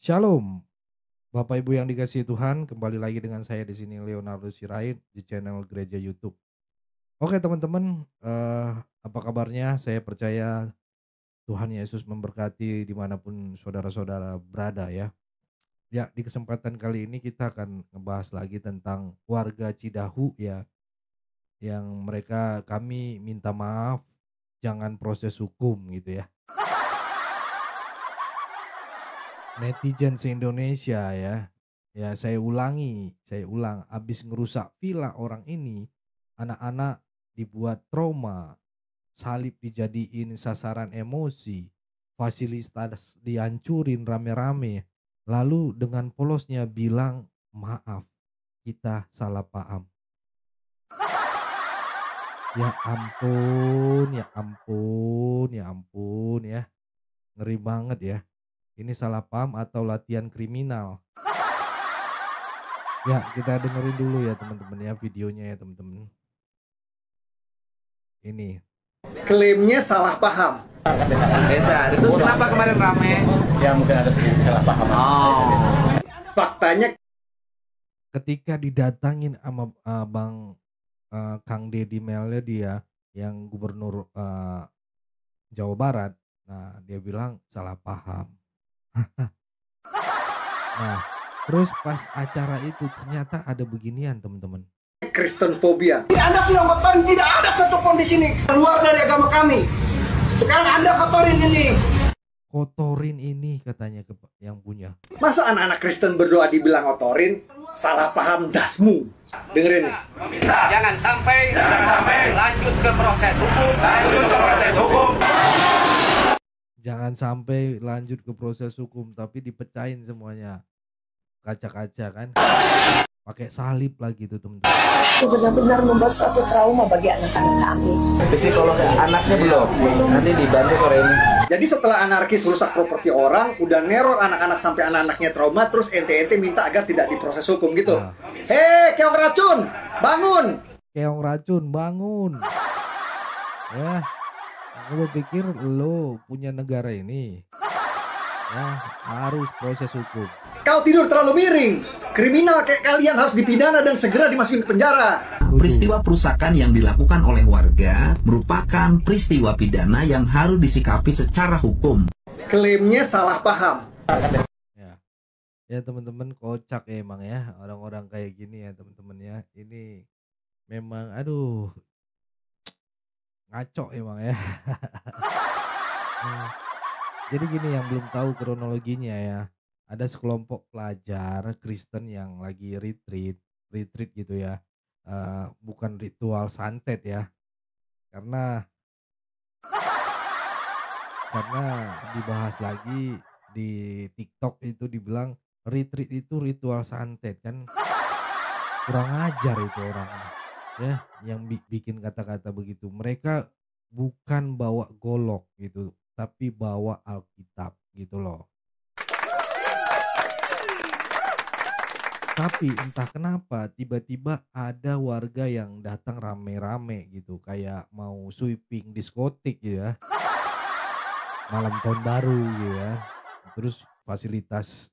Shalom, Bapak Ibu yang dikasihi Tuhan, kembali lagi dengan saya di sini Leonardo Sirait di channel Gereja YouTube. Oke teman-teman, apa kabarnya? Saya percaya Tuhan Yesus memberkati dimanapun saudara-saudara berada ya. Ya, di kesempatan kali ini kita akan ngebahas lagi tentang warga Cidahu ya, yang kami minta maaf, jangan proses hukum gitu ya. Netizen se-Indonesia ya. Ya saya ulang, habis ngerusak villa orang ini, anak-anak dibuat trauma, salib dijadiin sasaran emosi, fasilitas dihancurin rame-rame, lalu dengan polosnya bilang, "Maaf, kita salah paham." Ya ampun, ya ampun, ya ampun ya, ngeri banget ya. Ini salah paham atau latihan kriminal? Ya, kita dengerin dulu ya teman-teman ya videonya ya teman-teman. Ini. Klaimnya salah paham. Desa, itu kenapa kemarin rame? Ya mungkin ada sedikit salah paham. Faktanya Ketika didatangin sama Bang Kang Deddy Melody ya, yang gubernur Jawa Barat. Nah, dia bilang salah paham. Nah, terus pas acara itu ternyata ada beginian teman-teman. Kristen fobia. Anda sudah kotorin, tidak ada satupun di sini keluar dari agama kami. Sekarang Anda kotorin ini. Kotorin ini katanya yang punya. Masa anak-anak Kristen berdoa dibilang kotorin? Salah paham dasmu. Dengerin nih. Jangan sampai lanjut ke proses hukum. Jangan sampai lanjut ke proses hukum, tapi dipecahin semuanya. Kaca-kaca kan. Pakai salib lagi tuh teman-teman. Itu benar-benar membuat suatu trauma bagi anak-anak kami. Psikolog anaknya belum. Nanti dibantu sore ini. Jadi setelah anarkis rusak properti orang, udah neror anak-anak sampai anak-anaknya trauma, terus ente-ente minta agar tidak diproses hukum gitu. Nah. Hei, keong racun, bangun! Keong racun bangun. Ya. Lo pikir lo punya negara ini? Ya, harus proses hukum. Kau tidur terlalu miring. Kriminal kayak kalian harus dipidana dan segera dimasukin ke penjara. Peristiwa perusakan yang dilakukan oleh warga merupakan peristiwa pidana yang harus disikapi secara hukum. Klaimnya salah paham. Ya. Ya teman-teman, kocak ya emang ya orang-orang kayak gini ya teman-teman ya. Ini memang aduh ngaco emang ya. Jadi gini, yang belum tahu kronologinya ya. Ada sekelompok pelajar Kristen yang lagi retreat gitu ya. Bukan ritual santet ya. Karena dibahas lagi di TikTok itu dibilang retreat itu ritual santet kan. Kurang ajar itu orang ya yang bikin kata-kata begitu. Mereka bukan bawa golok gitu, tapi bawa Alkitab gitu loh. Tapi entah kenapa tiba-tiba ada warga yang datang rame-rame gitu, kayak mau sweeping diskotik gitu ya. Malam tahun baru gitu ya. Terus fasilitas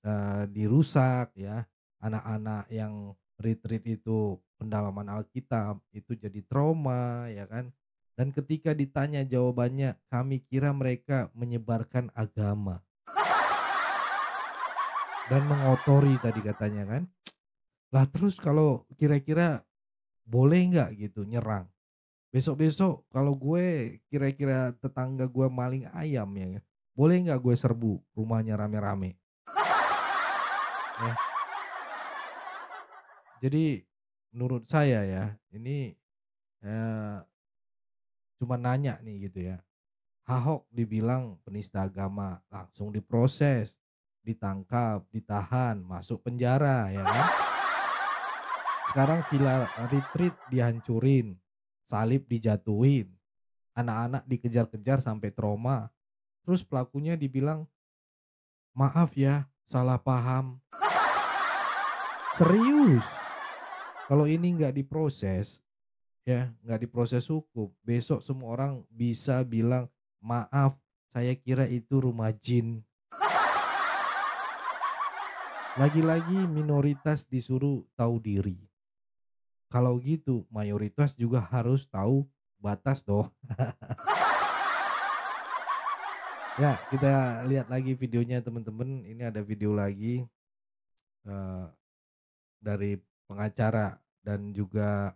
dirusak ya. Anak-anak yang retreat itu pendalaman Alkitab itu jadi trauma ya kan. Dan ketika ditanya jawabannya, kami kira mereka menyebarkan agama. Dan mengotori tadi katanya kan. Lah terus kalau kira-kira boleh nggak gitu nyerang? Besok-besok kalau gue kira-kira tetangga gue maling ayam ya, boleh nggak gue serbu rumahnya rame-rame? Ya. Jadi menurut saya ya, ini cuma nanya nih gitu ya. Ahok dibilang penista agama, langsung diproses, ditangkap, ditahan, masuk penjara ya kan. Sekarang villa retreat dihancurin, salib dijatuhin, anak-anak dikejar-kejar sampai trauma. Terus pelakunya dibilang, maaf ya, salah paham. Serius, kalau ini nggak diproses, ya nggak diproses hukum, besok semua orang bisa bilang, maaf, saya kira itu rumah jin. Lagi-lagi minoritas disuruh tahu diri. Kalau gitu mayoritas juga harus tahu batas dong. Ya, kita lihat lagi videonya teman-teman. Ini ada video lagi eh, dari pengacara dan juga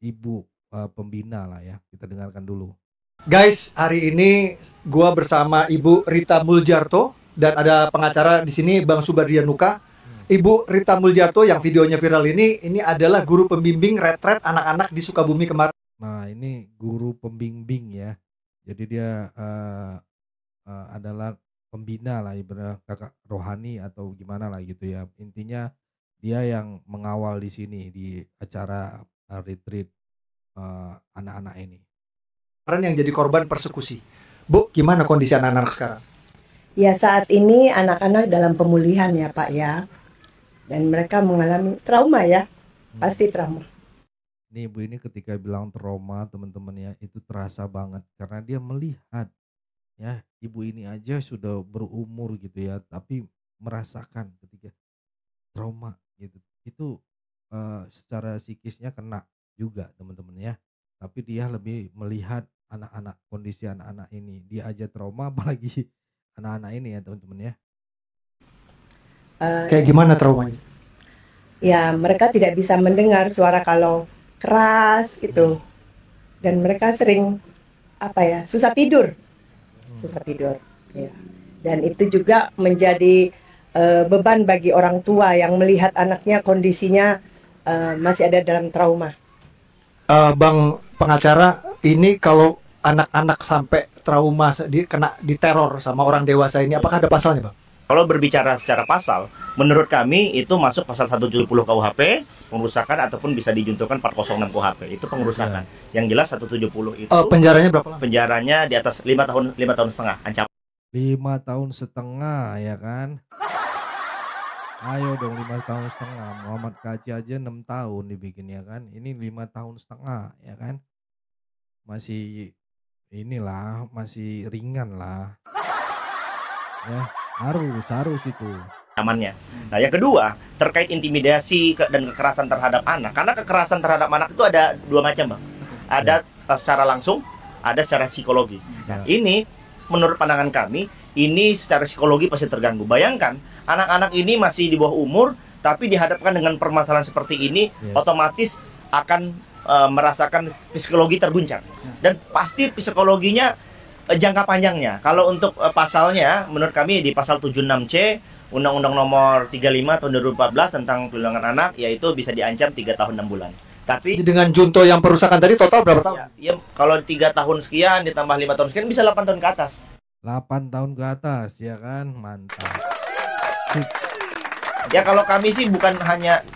ibu pembina lah ya. Kita dengarkan dulu. Guys, hari ini gua bersama Ibu Rita Muljarto dan ada pengacara di sini Bang Subardianuka. Ibu Rita Muljarto yang videonya viral ini adalah guru pembimbing retret anak-anak di Sukabumi kemarin. Nah, ini guru pembimbing ya. Jadi dia adalah pembina lah ibarat kakak rohani atau gimana lah gitu ya. Intinya dia yang mengawal di sini di acara retreat anak-anak ini. Yang jadi korban persekusi. Bu, gimana kondisi anak-anak sekarang? Ya saat ini anak-anak dalam pemulihan ya Pak ya. Dan mereka mengalami trauma ya. Pasti trauma. Nih ibu ini ketika bilang trauma teman-teman ya itu terasa banget karena dia melihat ya ibu ini aja sudah berumur gitu ya tapi merasakan ketika trauma gitu itu secara psikisnya kena juga teman-teman ya tapi dia lebih melihat anak-anak kondisi anak-anak ini dia aja trauma apalagi anak-anak ini ya teman-teman ya. Kayak gimana traumanya? Ya mereka tidak bisa mendengar suara kalau keras gitu. Dan mereka sering susah tidur. Susah tidur ya. Dan itu juga menjadi beban bagi orang tua yang melihat anaknya kondisinya masih ada dalam trauma. Bang pengacara, ini kalau anak-anak sampai trauma kena diteror sama orang dewasa ini apakah ada pasalnya, Bang? Kalau berbicara secara pasal, menurut kami itu masuk pasal 170 KUHP, pengerusakan ataupun bisa dijunturkan 406 KUHP. Itu pengerusakan. Yang jelas 170 itu penjaranya berapa lama? penjaranya di atas 5 tahun setengah ancaman. 5 tahun setengah ya kan. Ayo dong 5 tahun setengah. Muhammad Kaci aja 6 tahun dibikin ya kan. Ini 5 tahun setengah ya kan. Masih inilah masih ringan lah. Ya, harus itu. Amannya. Nah, yang kedua, terkait intimidasi dan kekerasan terhadap anak. Karena kekerasan terhadap anak itu ada dua macam, Bang. Ada secara langsung, ada secara psikologi. Nah, ini menurut pandangan kami, ini secara psikologi pasti terganggu. Bayangkan, anak-anak ini masih di bawah umur, tapi dihadapkan dengan permasalahan seperti ini, otomatis akan merasakan psikologi terguncang. Dan pasti psikologinya jangka panjangnya. Kalau untuk pasalnya, menurut kami di pasal 76C Undang-Undang Nomor 35 tahun 2014 tentang perlindungan anak, yaitu bisa diancam 3 tahun 6 bulan. Tapi dengan junto yang perusakan tadi total berapa tahun? Ya, kalau 3 tahun sekian ditambah 5 tahun sekian bisa 8 tahun ke atas. 8 tahun ke atas ya kan, mantap. Sip. Ya kalau kami sih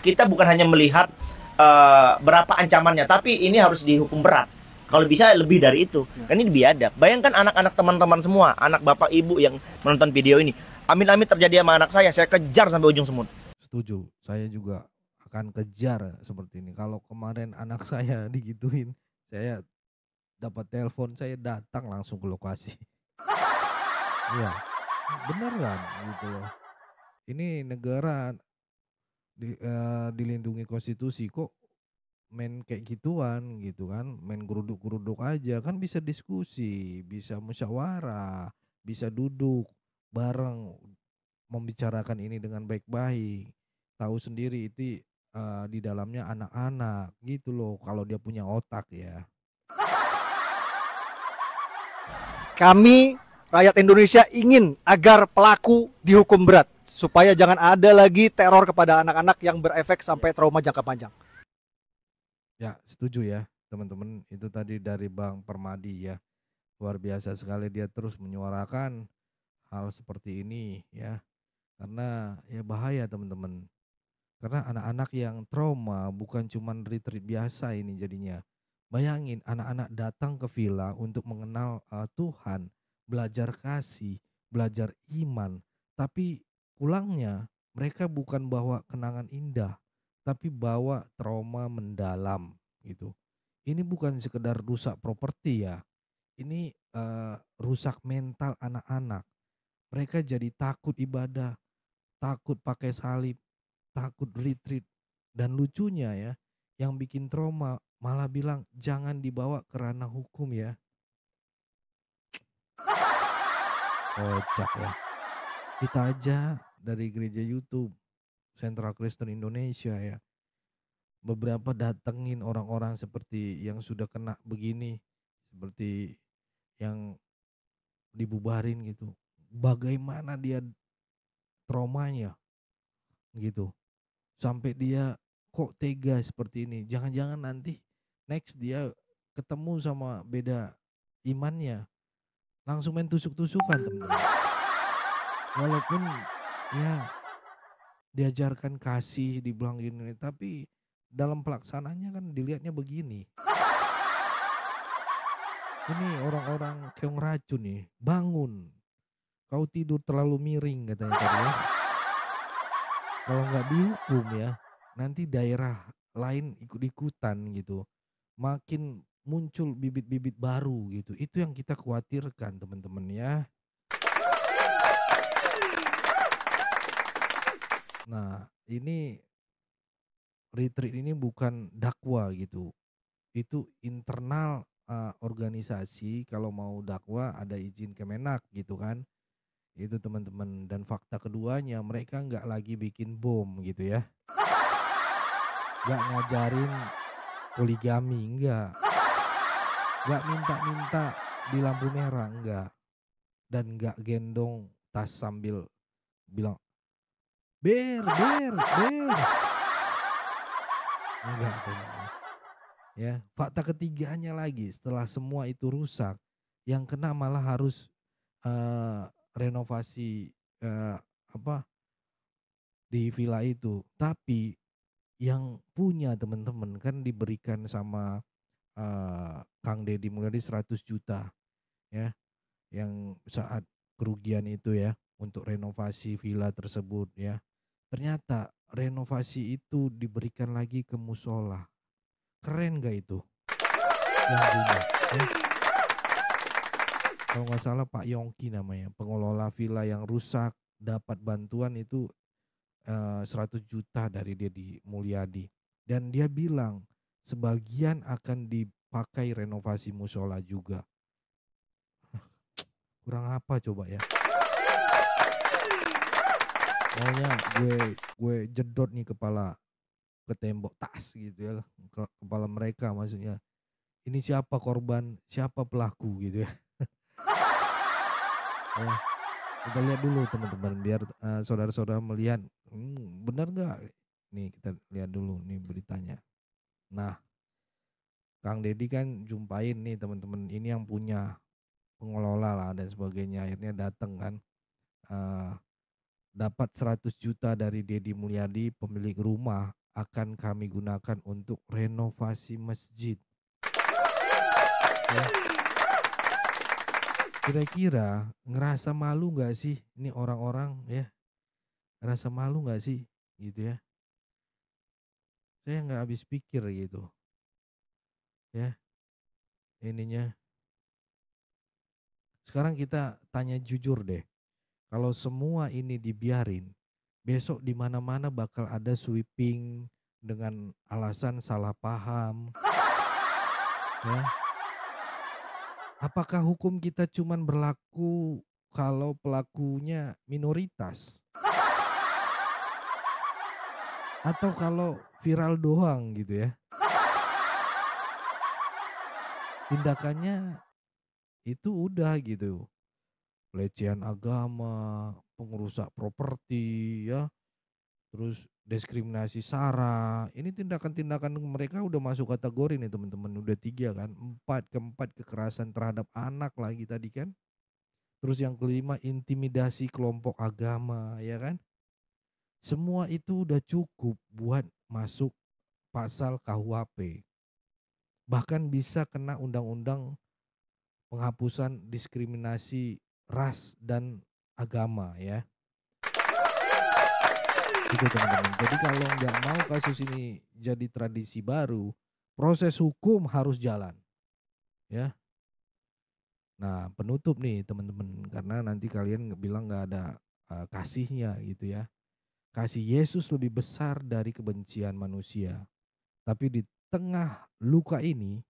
kita bukan hanya melihat berapa ancamannya, tapi ini harus dihukum berat. Kalau bisa lebih dari itu. Kan ini biadab. Bayangkan anak-anak teman-teman semua, anak bapak ibu yang menonton video ini. Amit-amit terjadi sama anak saya kejar sampai ujung semut. Setuju, saya juga akan kejar seperti ini. Kalau kemarin anak saya digituin, saya dapat telepon, saya datang langsung ke lokasi. Iya, beneran gitu loh. Ini negara dilindungi konstitusi kok main kayak gituan gitu kan, main geruduk-geruduk aja kan bisa diskusi, bisa musyawarah, bisa duduk bareng membicarakan ini dengan baik-baik. Tahu sendiri itu di dalamnya anak-anak gitu loh kalau dia punya otak ya. Kami rakyat Indonesia ingin agar pelaku dihukum berat supaya jangan ada lagi teror kepada anak-anak yang berefek sampai trauma jangka panjang. Ya, setuju ya teman-teman. Itu tadi dari Bang Permadi ya. Luar biasa sekali dia terus menyuarakan hal seperti ini ya. Karena ya bahaya teman-teman. Karena anak-anak yang trauma bukan cuma retreat biasa ini jadinya. Bayangin anak-anak datang ke villa untuk mengenal Tuhan, belajar kasih, belajar iman. Tapi pulangnya mereka bukan bawa kenangan indah, tapi bawa trauma mendalam gitu. Ini bukan sekedar rusak properti ya. Ini rusak mental anak-anak. Mereka jadi takut ibadah, takut pakai salib, takut retreat. Dan lucunya ya, yang bikin trauma malah bilang jangan dibawa ke ranah hukum ya. Kocak ya. Kita aja dari gereja YouTube Central Kristen Indonesia ya, beberapa datengin orang-orang seperti yang sudah kena begini, seperti yang dibubarin gitu. Bagaimana dia traumanya gitu. Sampai dia kok tega seperti ini. Jangan-jangan nanti next dia ketemu sama beda imannya, langsung main tusuk-tusukan teman-teman. Walaupun ya diajarkan kasih, dibilang gini, tapi dalam pelaksananya kan dilihatnya begini. Ini orang-orang keong racun nih, bangun. Kau tidur terlalu miring katanya tadi ya. Kalau nggak dihukum ya, nanti daerah lain ikut-ikutan gitu. Makin muncul bibit-bibit baru gitu. Itu yang kita khawatirkan teman-teman ya. Nah, ini retreat ini bukan dakwah gitu. Itu internal organisasi. Kalau mau dakwah ada izin Kemenak gitu kan. Itu teman-teman. Dan fakta keduanya, mereka nggak lagi bikin bom gitu ya. Nggak ngajarin poligami, enggak. Nggak minta-minta di lampu merah, enggak. Dan nggak gendong tas sambil bilang ber. Enggak teman-teman. Ya, fakta ketiganya lagi, setelah semua itu rusak, yang kena malah harus renovasi di villa itu. Tapi yang punya teman-teman kan diberikan sama Kang Deddy Mulyadi 100 juta ya, yang saat kerugian itu ya, untuk renovasi villa tersebut ya. Ternyata renovasi itu diberikan lagi ke musola. Keren gak itu yang punya ya? Kalau nggak salah Pak Yongki namanya, pengelola villa yang rusak, dapat bantuan itu 100 juta dari Deddy Mulyadi. Dan dia bilang sebagian akan dipakai renovasi musola juga. Kurang apa coba ya? Maunya gue jedot nih kepala ke tembok tas gitu ya, kepala mereka maksudnya. Ini siapa korban, siapa pelaku gitu ya. Ya, kita lihat dulu teman-teman biar saudara-saudara melihat benar nggak. Nih kita lihat dulu nih beritanya. Nah, Kang Deddy kan jumpain nih teman-teman, ini yang punya pengelola lah dan sebagainya. Akhirnya datang kan, dapat 100 juta dari Deddy Mulyadi, pemilik rumah, akan kami gunakan untuk renovasi masjid. Ya. Kira-kira ngerasa malu nggak sih ini orang-orang ya? Ngerasa malu nggak sih gitu ya? Saya nggak habis pikir gitu ya ininya. Sekarang kita tanya jujur deh, kalau semua ini dibiarin, besok di mana-mana bakal ada sweeping dengan alasan salah paham ya. Apakah hukum kita cuman berlaku kalau pelakunya minoritas? Atau kalau viral doang gitu ya? Tindakannya itu udah gitu. Pelecehan agama, pengerusak properti ya, terus diskriminasi SARA. Ini tindakan-tindakan mereka udah masuk kategori nih teman-teman. Udah 3 kan. Keempat kekerasan terhadap anak lagi tadi kan. Terus yang kelima intimidasi kelompok agama ya kan. Semua itu udah cukup buat masuk pasal KUHP. Bahkan bisa kena undang-undang penghapusan diskriminasi ras dan agama ya. Itu teman-teman. Jadi kalau nggak mau kasus ini jadi tradisi baru, proses hukum harus jalan. Ya. Nah, penutup nih teman-teman, karena nanti kalian bilang nggak ada kasihnya gitu ya. Kasih Yesus lebih besar dari kebencian manusia. Tapi di tengah luka ini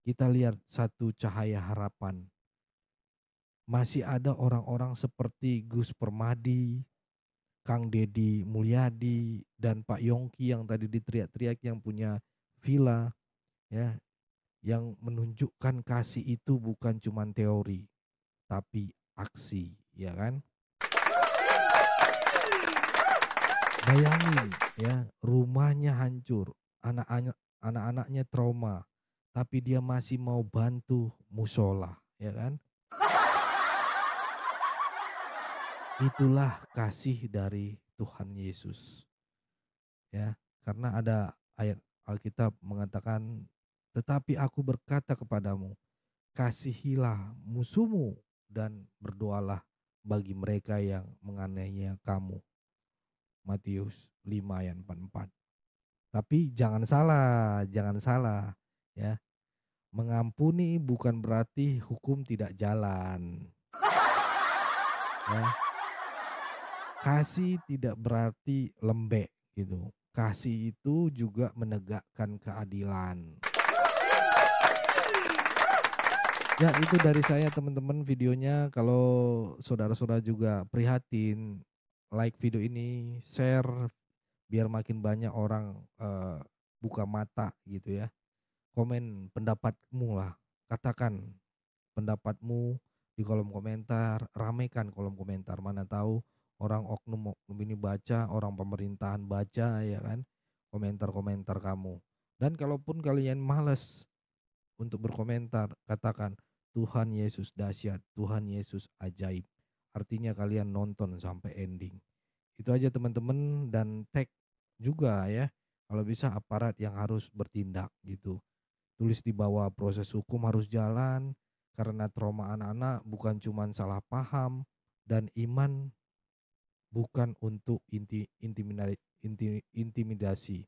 kita lihat satu cahaya harapan. Masih ada orang-orang seperti Gus Permadi, Kang Deddy Mulyadi, dan Pak Yongki yang tadi diteriak-teriak yang punya villa, ya, yang menunjukkan kasih itu bukan cuma teori, tapi aksi, ya kan? Bayangin ya, rumahnya hancur, anak-anaknya trauma, tapi dia masih mau bantu musola, ya kan? Itulah kasih dari Tuhan Yesus. Ya, karena ada ayat Alkitab mengatakan, tetapi aku berkata kepadamu, kasihilah musuhmu dan berdoalah bagi mereka yang menganiaya kamu. Matius 5 ayat 44. Tapi jangan salah ya. Mengampuni bukan berarti hukum tidak jalan. Ya. Kasih tidak berarti lembek gitu. Kasih itu juga menegakkan keadilan. Ya, itu dari saya teman-teman videonya. Kalau saudara-saudara juga prihatin, like video ini, share biar makin banyak orang buka mata gitu ya. Komen pendapatmu lah, katakan pendapatmu di kolom komentar, ramaikan kolom komentar. Mana tahu orang oknum ini baca, orang pemerintahan baca, ya kan, komentar-komentar kamu. Dan kalaupun kalian malas untuk berkomentar, katakan Tuhan Yesus dahsyat, Tuhan Yesus ajaib. Artinya kalian nonton sampai ending. Itu aja teman-teman, dan tag juga ya. Kalau bisa aparat yang harus bertindak gitu. Tulis di bawah, proses hukum harus jalan karena trauma anak-anak bukan cuma salah paham, dan iman bukan untuk intimidasi.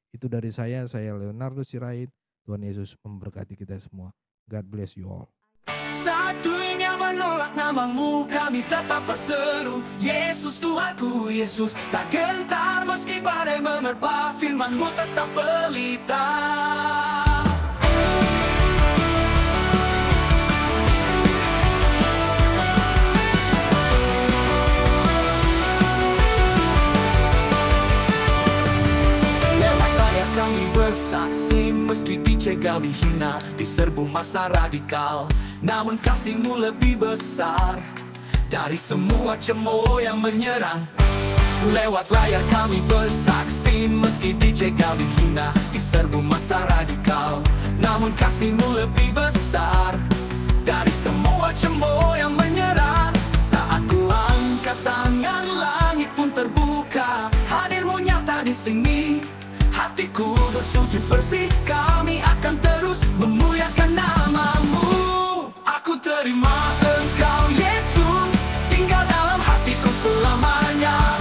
Itu dari saya Leonardo Sirait. Tuhan Yesus memberkati kita semua. God bless you all. Saat dunia menolak namamu, kami tetap berseru, Yesus Tuhanku, Yesus tak gentar. Meski badai menerpa, firman-Mu tetap pelita. Kami bersaksi meski dicegal, dihina, diserbu masa radikal, namun kasih-Mu lebih besar dari semua cemooh yang menyerang. Lewat layar kami bersaksi meski dicegal, dihina, diserbu masa radikal, namun kasih-Mu lebih besar dari semua cemooh yang menyerang. Saat ku angkat tangan, langit pun terbuka, hadir-Mu nyata di sini. Hatiku bersujud bersih, kami akan terus memuliakan nama-Mu. Aku terima Engkau Yesus, tinggal dalam hatiku selamanya.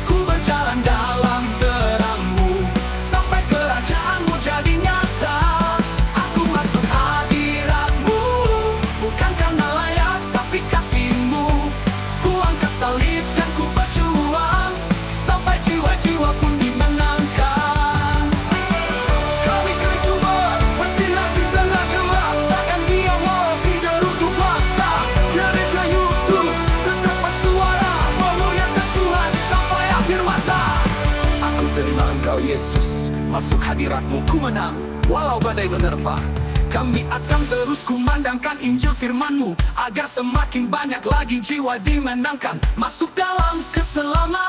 Ku berjalan dalam terang-Mu, sampai kerajaan-Mu jadi nyata. Aku masuk hadirat-Mu, bukan karena layak, tapi kasih-Mu. Ku angkat salib dan ku berjuang, sampai jiwa-jiwa pun dimenangkan. Yesus, masuk hadirat-Mu ku menang, walau badai menerpa. Kami akan terus kumandangkan Injil firman-Mu, agar semakin banyak lagi jiwa dimenangkan, masuk dalam keselamatan.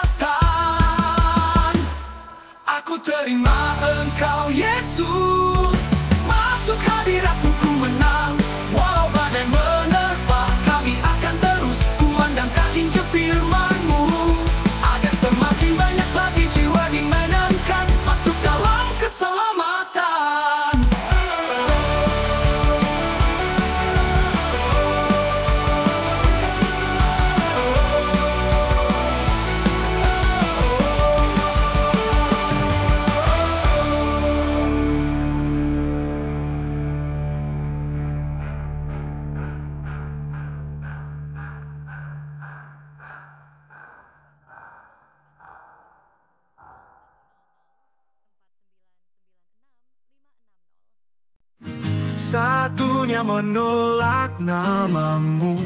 Aku terima Engkau Yesus, masuk hadirat-Mu ku menang, walau badai menerpa. Kami akan terus kumandangkan Injil firman-Mu, agar semakin banyak lagi jiwa dimenangkan, masuk dalam keselamatan. satunya menolak namamu.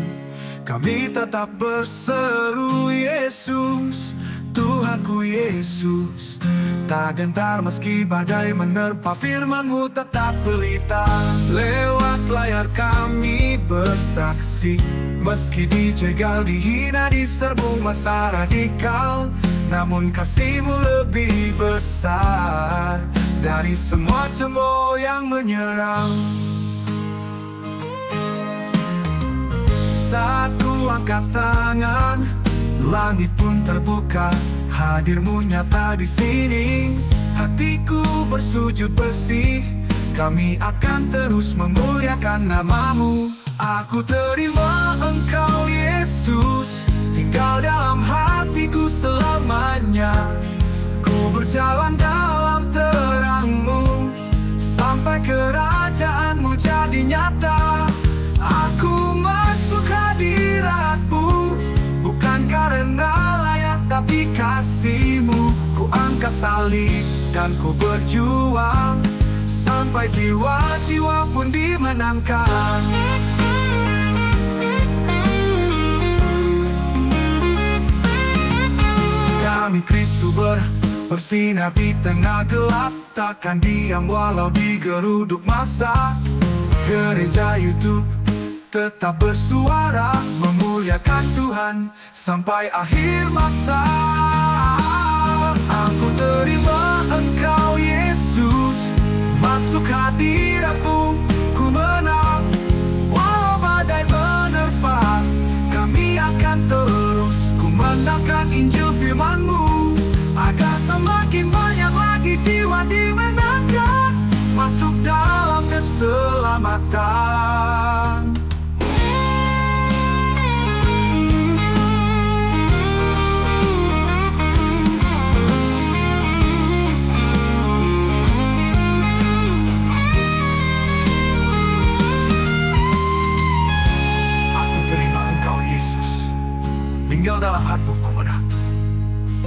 Kami tetap berseru Yesus, Tuhanku Yesus. Tak gentar meski badai menerpa, firman-Mu tetap pelita. Lewat layar kami bersaksi, meski dijegal, dihina, diserbu masa radikal, namun kasih-Mu lebih besar dari semua cemooh yang menyerang. Satu angkat tangan, langit pun terbuka. Hadir-Mu nyata di sini, hatiku bersujud bersih. Kami akan terus memuliakan nama-Mu. Aku terima Engkau Yesus, tinggal dalam hatiku selamanya. Ku berjalan dalam terang-Mu, sampai kerajaan-Mu jadi nyata. Aku masuk hadirat-Mu, bukan karena layak tapi kasih-Mu. Ku angkat salib dan ku berjuang, sampai jiwa-jiwa pun dimenangkan. Kami Kristus bersinar di tengah gelap, takkan diam walau digeruduk masa. Gereja YouTube tetap bersuara, memuliakan Tuhan sampai akhir masa. Aku terima Engkau Yesus, masuk hadirat-Mu, ku menang. Walau badai menerpa, kami akan terus kumandangkan Injil firman-Mu, agar semakin banyak lagi jiwa dimenangkan, masuk dalam keselamatan. Tinggal dalam hatiku ku menang.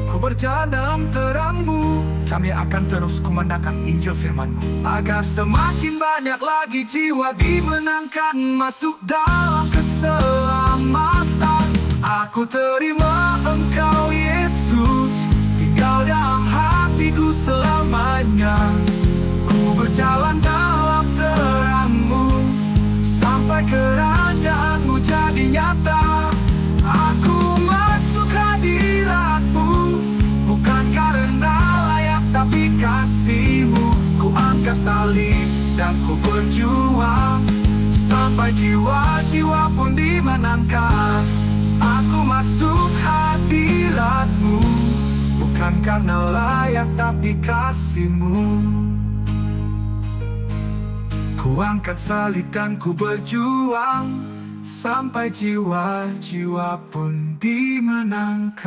Ku berjalan dalam terang-Mu, kami akan terus kumandangkan Injil firman-Mu, agar semakin banyak lagi jiwa dimenangkan, masuk dalam keselamatan. Aku terima Engkau Yesus, tinggal dalam hatiku selamanya. Ku berjalan dalam terang-Mu, sampai kerajaan-Mu jadi nyata. Aku masuk hadirat-Mu, bukan karena layak tapi kasih-Mu. Ku angkat salib dan ku berjuang, sampai jiwa-jiwa pun dimenangkan. Aku masuk hadirat-Mu, bukan karena layak tapi kasih-Mu. Ku angkat salib dan ku berjuang, sampai jiwa-jiwa pun dimenangkan.